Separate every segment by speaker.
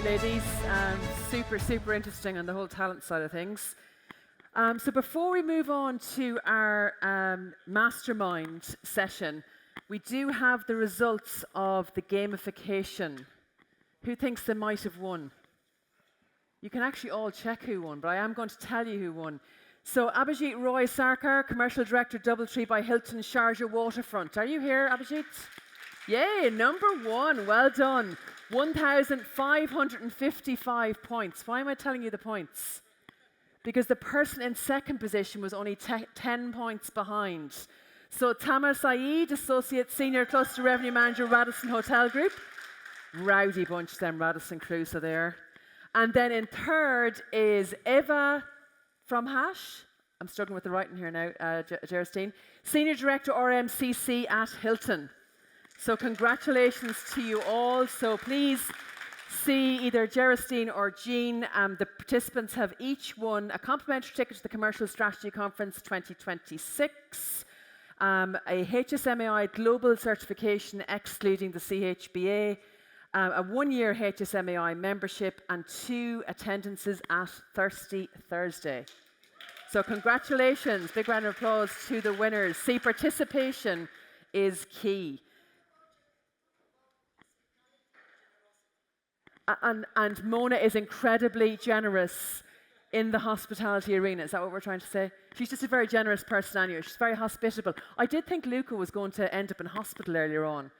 Speaker 1: ladies. Super interesting on the whole talent side of things. So before we move on to our Mastermind session, we do have the results of the gamification. Who thinks they might have won? You can actually all check who won, but I am going to tell you who won. So Abhijit Roy Sarkar, Commercial Director, Doubletree by Hilton, Sharjah Waterfront. Are you here, Abhijit? Yay, number one. Well done. 1,555 points. Why am I telling you the points? Because the person in second position was only 10 points behind. So Tamar Saeed, Associate Senior Cluster Revenue Manager, Radisson Hotel Group. Rowdy bunch, them Radisson crew, so there. And then in third is Eva from Hash. I'm struggling with the writing here now, Gerstein. Senior Director RMCC at Hilton. So congratulations to you all. So please see either Gerstein or Jean. The participants have each won a complimentary ticket to the Commercial Strategy Conference 2026, a HSMAI Global Certification excluding the CHBA, a one-year HSMAI membership, and 2 attendances at Thirsty Thursday. So congratulations, big round of applause to the winners. See, participation is key. And Mona is incredibly generous in the hospitality arena. Is that what we're trying to say? She's just a very generous person anyway. She's very hospitable. I did think Luca was going to end up in hospital earlier on.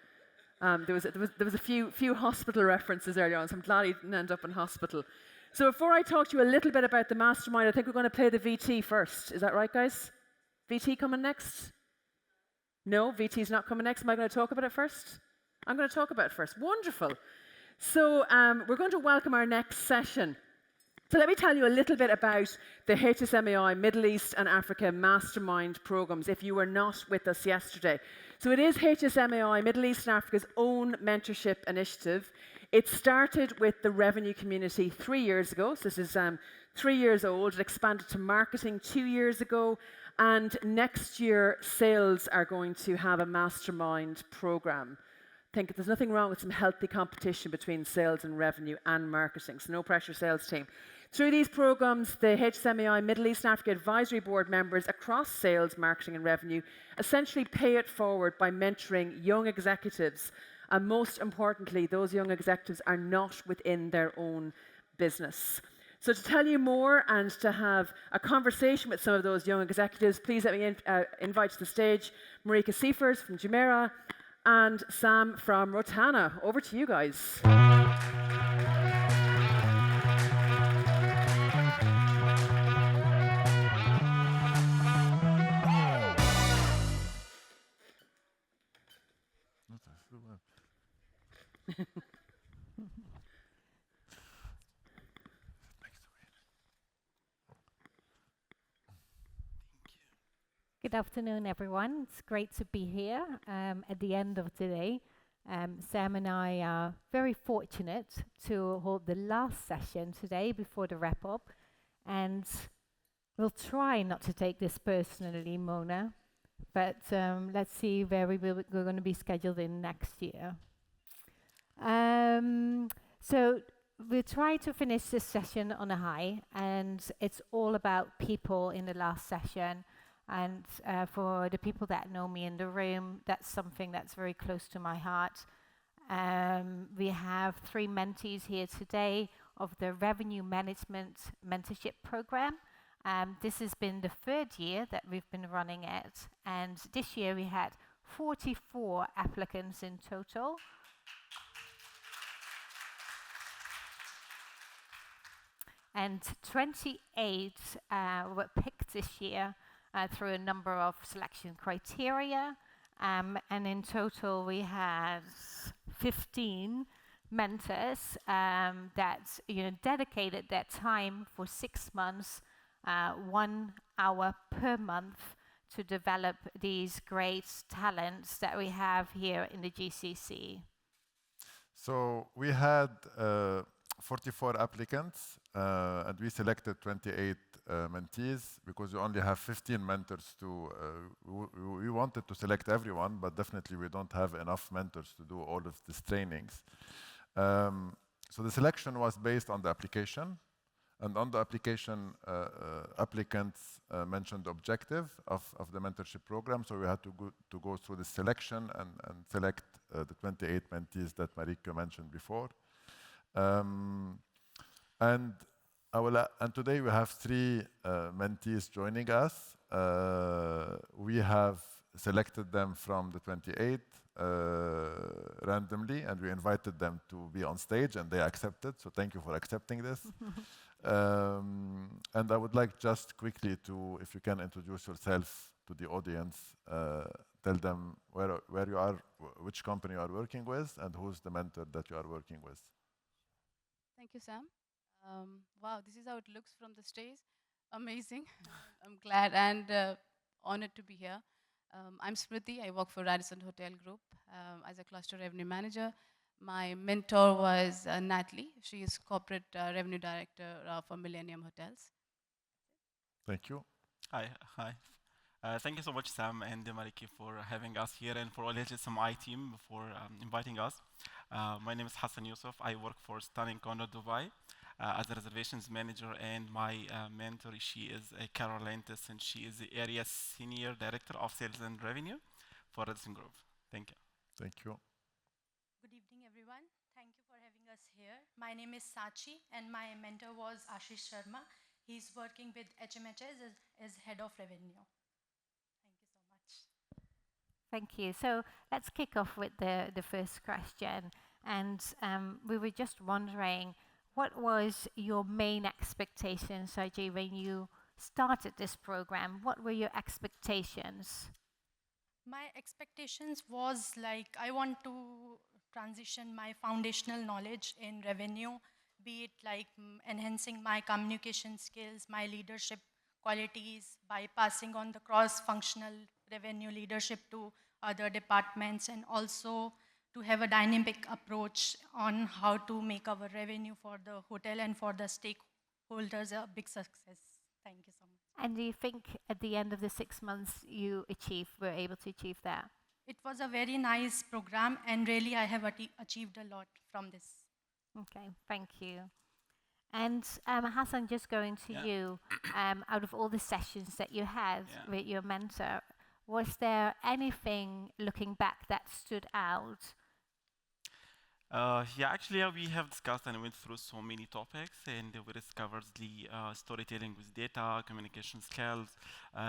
Speaker 1: There was a few hospital references earlier on, so I'm glad he didn't end up in hospital. So before I talk to you a little bit about the Mastermind, I think we're going to play the VT first. Is that right, guys? VT coming next? No, VT's not coming next. Am I going to talk about it first? I'm going to talk about it first. Wonderful. So we're going to welcome our next session. So let me tell you a little bit about the HSMAI Middle East and Africa Mastermind programs, if you were not with us yesterday. So it is HSMAI Middle East and Africa's own mentorship initiative. It started with the revenue community 3 years ago. So this is 3 years old. It expanded to marketing 2 years ago. And next year, sales are going to have a mastermind program. I think there's nothing wrong with some healthy competition between sales and revenue and marketing, so no pressure sales team. Through these programs, the HSMAI Middle East and Africa Advisory Board members across sales, marketing and revenue essentially pay it forward by mentoring young executives. And most importantly, those young executives are not within their own business. So to tell you more and to have a conversation with some of those young executives, please let me invite to the stage Marieke Siefers from Jumeirah and Sam from Rotana. Over to you guys.
Speaker 2: Good afternoon, everyone. It's great to be here at the end of the day. Sam and I are very fortunate to hold the last session today before the wrap-up. And we'll try not to take this personally, Mona, but let's see where we're going to be scheduled in next year. So we'll try to finish this session on a high, and it's all about people in the last session. And for the people that know me in the room, that's something that's very close to my heart. We have 3 mentees here today of the Revenue Management Mentorship Program. This has been the 3rd year that we've been running it. And this year we had 44 applicants in total. And 28 were picked this year through a number of selection criteria, and in total we had 15 mentors that dedicated their time for 6 months, 1 hour per month, to develop these great talents that we have here in the GCC.
Speaker 3: So we had 44 applicants, and we selected 28 mentees because we only have 15 mentors to. We wanted to select everyone, but definitely we don't have enough mentors to do all of these trainings. So the selection was based on the application, and on the application, applicants mentioned the objective of the mentorship program. So we had to go through the selection and select the 28 mentees that Marieke mentioned before. And today we have 3 mentees joining us. We have selected them from the 28 randomly, and we invited them to be on stage, and they accepted. So thank you for accepting this. And I would like just quickly to, if you can introduce yourself to the audience, tell them where you are, which company you are working with, and who's the mentor that you are working with.
Speaker 4: Thank you, Sam. Wow, this is how it looks from the stage. Amazing. I'm glad and honored to be here. I'm Smruti. I work for Radisson Hotel Group as a cluster revenue manager. My mentor was Natalie. She is corporate revenue director for Millennium Hotels.
Speaker 3: Thank you.
Speaker 5: Hi. Thank you so much, Sam and Marieke, for having us here, and for all HSMAI team for inviting us. My name is Hassan Yusuf. I work for Stunning Corner Dubai as a reservations manager, and my mentor, she is Carol Lentis, and she is the area senior director of sales and revenue for Radisson Group. Thank you.
Speaker 3: Thank you.
Speaker 6: Good evening, everyone. Thank you for having us here. My name is Sachi, and my mentor was Ashish Sharma. He's working with HMHS as head of revenue. Thank you so much.
Speaker 2: Thank you. So let's kick off with the first question. And we were just wondering, what was your main expectation, Saji, when you started this program? What were your expectations?
Speaker 6: My expectations was like I want to transition my foundational knowledge in revenue, be it like enhancing my communication skills, my leadership qualities by passing on the cross-functional revenue leadership to other departments, and also to have a dynamic approach on how to make our revenue for the hotel and for the stakeholders a big success. Thank you so much.
Speaker 2: And do you think at the end of the 6 months you were able to achieve that?
Speaker 6: It was a very nice program, and really I have achieved a lot from this.
Speaker 2: Okay, thank you. And Hassan, just going to you, out of all the sessions that you had with your mentor, was there anything looking back that stood out?
Speaker 5: Actually, we have discussed and went through so many topics, and we discovered the storytelling with data, communication skills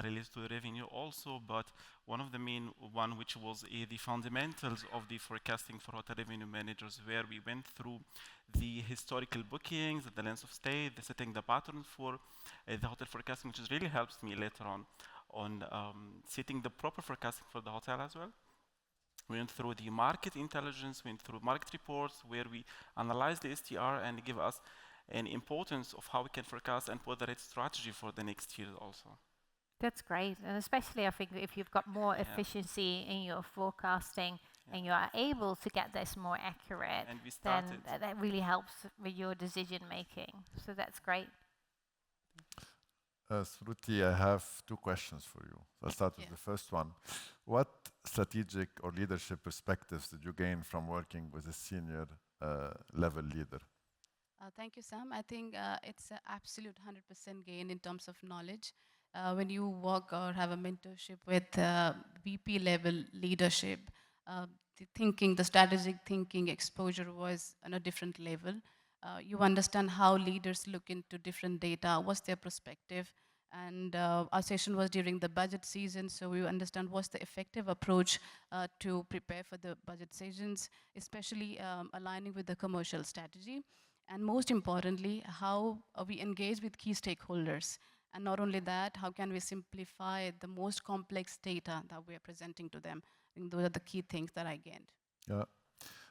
Speaker 5: related to revenue also, but one of the main one, which was the fundamentals of the forecasting for hotel revenue managers, where we went through the historical bookings, the length of stay, the setting the patterns for the hotel forecasting, which really helps me later on setting the proper forecasting for the hotel as well. We went through the market intelligence, went through market reports, where we analyzed the STR and give us an importance of how we can forecast and put the right strategy for the next year also.
Speaker 2: That's great. And especially I think if you've got more efficiency in your forecasting and you are able to get this more accurate, then that really helps with your decision making. So that's great.
Speaker 3: Smruti, I have 2 questions for you. I'll start with the first one. What strategic or leadership perspectives did you gain from working with a senior level leader?
Speaker 4: Thank you, Sam. I think it's an absolute 100% gain in terms of knowledge. When you work or have a mentorship with VP level leadership, the strategic thinking exposure was on a different level. You understand how leaders look into different data, what's their perspective, and our session was during the budget season, so we understand what's the effective approach to prepare for the budget seasons, especially aligning with the commercial strategy, and most importantly, how we engage with key stakeholders. And not only that, how can we simplify the most complex data that we are presenting to them? And those are the key things that I gained.
Speaker 3: Yeah.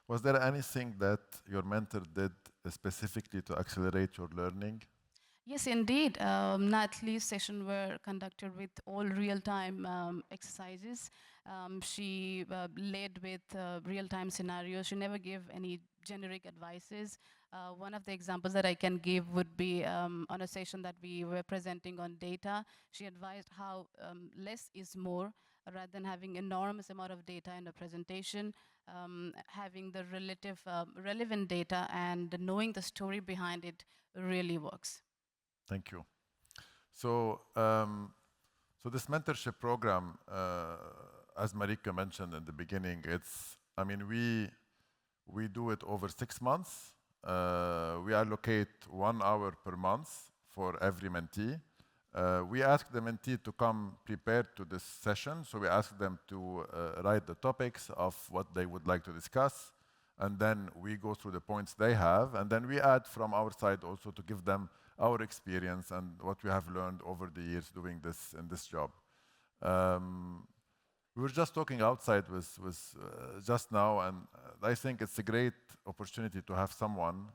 Speaker 3: Was there anything that your mentor did specifically to accelerate your learning?
Speaker 4: Yes, indeed. Natalie's sessions were conducted with all real-time exercises. She led with real-time scenarios. She never gave any generic advices. One of the examples that I can give would be on a session that we were presenting on data. She advised how less is more. rather than having enormous amount of data in a presentation, having the relevant data and knowing the story behind it really works.
Speaker 3: Thank you. So, so this mentorship program, as Marieke mentioned in the beginning, I mean, we do it over 6 months. We allocate 1 hour per month for every mentee. We ask the mentee to come prepared to this session. So we ask them to write the topics of what they would like to discuss. And then we go through the points they have. And then we add from our side also to give them our experience and what we have learned over the years doing this in this job. We were just talking outside with just now, and I think it's a great opportunity to have someone,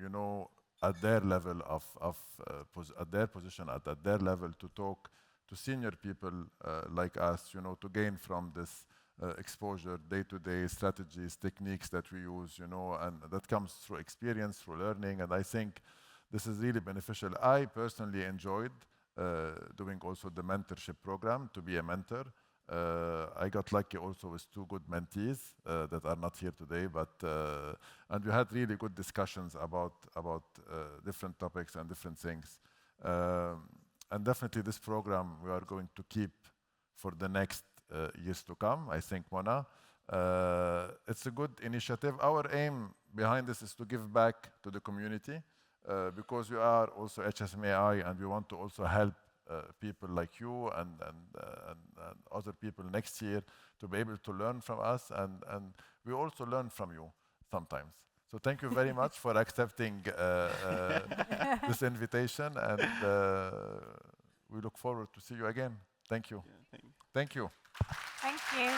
Speaker 3: you know, at their level at their position, at their level, to talk to senior people like us, you know, to gain from this exposure, day-to-day strategies, techniques that we use, you know, and that comes through experience, through learning, and I think this is really beneficial. I personally enjoyed doing also the mentorship program, to be a mentor. I got lucky also with 2 good mentees that are not here today, but and we had really good discussions about different topics and different things. And definitely this program we are going to keep for the next years to come, I think, Mona. It's a good initiative. Our aim behind this is to give back to the community because we are also HSMAI and we want to also help people like you and other people next year to be able to learn from us, and we also learn from you sometimes. So thank you very much for accepting this invitation, and we look forward to see you again. Thank you.
Speaker 5: Yeah,
Speaker 3: Thank you.
Speaker 2: Thank you.